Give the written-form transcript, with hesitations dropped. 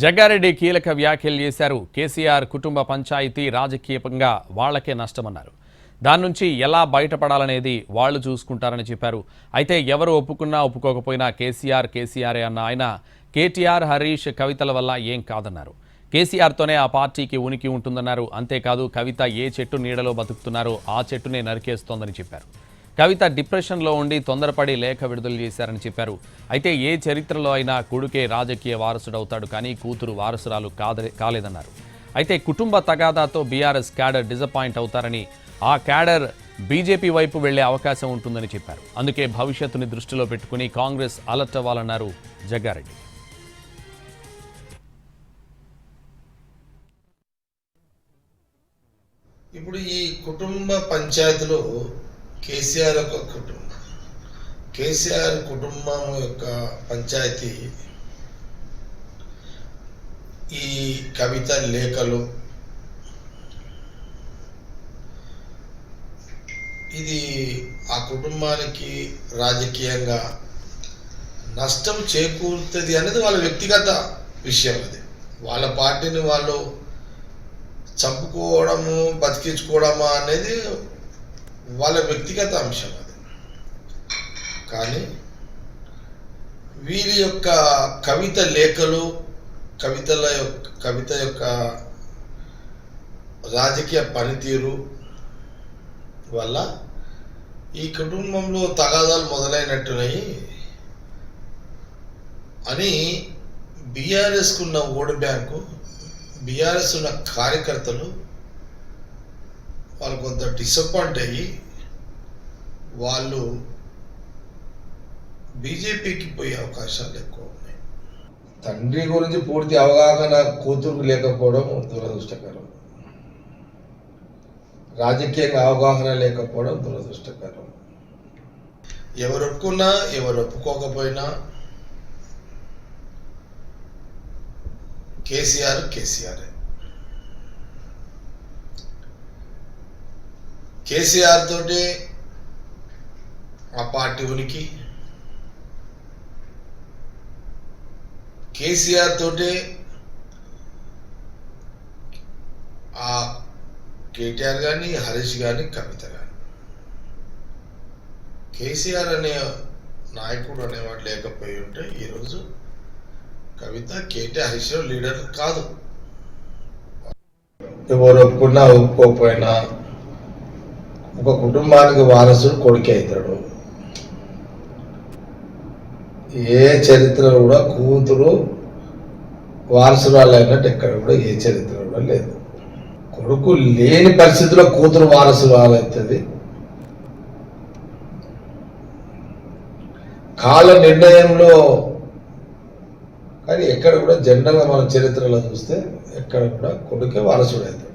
జగ్గారెడ్డి కీలక వ్యాఖ్యలు చేశారు. కేసీఆర్ కుటుంబ పంచాయతీ రాజకీయంగా వాళ్లకే నష్టమన్నారు. దాని నుంచి ఎలా బయటపడాలనేది వాళ్లు చూసుకుంటారని చెప్పారు. అయితే ఎవరు ఒప్పుకున్నా ఒప్పుకోకపోయినా కేసీఆరే అన్న ఆయన కేటీఆర్, హరీష్, కవితల వల్ల ఏం కాదన్నారు. కేసీఆర్తోనే ఆ పార్టీకి ఉనికి ఉంటుందన్నారు. అంతేకాదు కవిత ఏ చెట్టు నీడలో బతుకుతున్నారో ఆ చెట్టునే నరికేస్తోందని చెప్పారు. కవిత డిప్రెషన్లో ఉండి తొందరపడి లేఖ విడుదల చేశారని చెప్పారు. అయితే ఏ చరిత్రలో అయినా కొడుకే రాజకీయ వారసుడవుతాడు, కానీ కూతురు వారసురాలు కాలేదన్నారు. అయితే కుటుంబ తగాదాతో బీఆర్ఎస్ క్యాడర్ డిసప్పాయింట్ అవుతారని, ఆ క్యాడర్ బీజేపీ వైపు వెళ్లే అవకాశం ఉంటుందని చెప్పారు. అందుకే భవిష్యత్తుని దృష్టిలో పెట్టుకుని కాంగ్రెస్ అలర్ట్ అవ్వాలన్నారు జగ్గారెడ్డి. ఇప్పుడు ఈ కుటుంబ పంచాయతీలో కేసీఆర్ యొక్క కుటుంబం, కేసీఆర్ కుటుంబం యొక్క పంచాయతీ ఈ కవిత లేఖలు ఇది ఆ కుటుంబానికి రాజకీయంగా నష్టం చేకూరుతుంది అనేది వాళ్ళ వ్యక్తిగత విషయం. అది వాళ్ళ పార్టీని వాళ్ళు చంపుకోవడము బతికించుకోవడమా అనేది వాళ్ళ వ్యక్తిగత అంశం. అది కానీ వీరి యొక్క కవిత లేఖలు, కవిత యొక్క రాజకీయ పనితీరు వల్ల ఈ కుటుంబంలో తగాదాలు మొదలైనట్టున్నాయి అని బీఆర్ఎస్కు ఉన్న ఓటు బ్యాంకు, బీఆర్ఎస్ ఉన్న కార్యకర్తలు వాళ్ళు కొంత డిసప్పాయింట్ అయ్యి వాళ్ళు బీజేపీకి పోయే అవకాశాలు ఎక్కువ ఉన్నాయి. తండ్రి గురించి పూర్తి అవగాహన కూతురుకు లేకపోవడం దురదృష్టకరం, రాజకీయంగా అవగాహన లేకపోవడం దురదృష్టకరం. ఎవరు ఒప్పుకున్నా ఎవరు ఒప్పుకోకపోయినా కేసీఆర్ తోటి ఆ పార్టీ ఉనికి, కేసీఆర్ తోటి ఆ కేటీఆర్ కానీ, హరీష్ కానీ, కవిత కానీ. కేసీఆర్ అనే నాయకుడు అనేవాడు లేకపోయి ఉంటే ఈరోజు కవిత, కేటీఆర్, హరీష్ లీడర్ కాదు. ఎవరు ఒప్పుకున్నా ఒప్పుకోకపోయినా ఒక కుటుంబానికి వారసుడు కొడుకే అవుతాడు. ఏ చరిత్రలో కూడా కూతురు వారసురాలు అయినట్టు ఎక్కడ కూడా ఏ చరిత్ర కూడా లేదు. కొడుకు లేని పరిస్థితిలో కూతురు వారసురాలు అవుతుంది. కాల నిర్ణయంలో కానీ ఎక్కడ కూడా జనరల్గా మన చరిత్రలో చూస్తే ఎక్కడ కూడా కొడుకే వారసుడు అవుతాడు.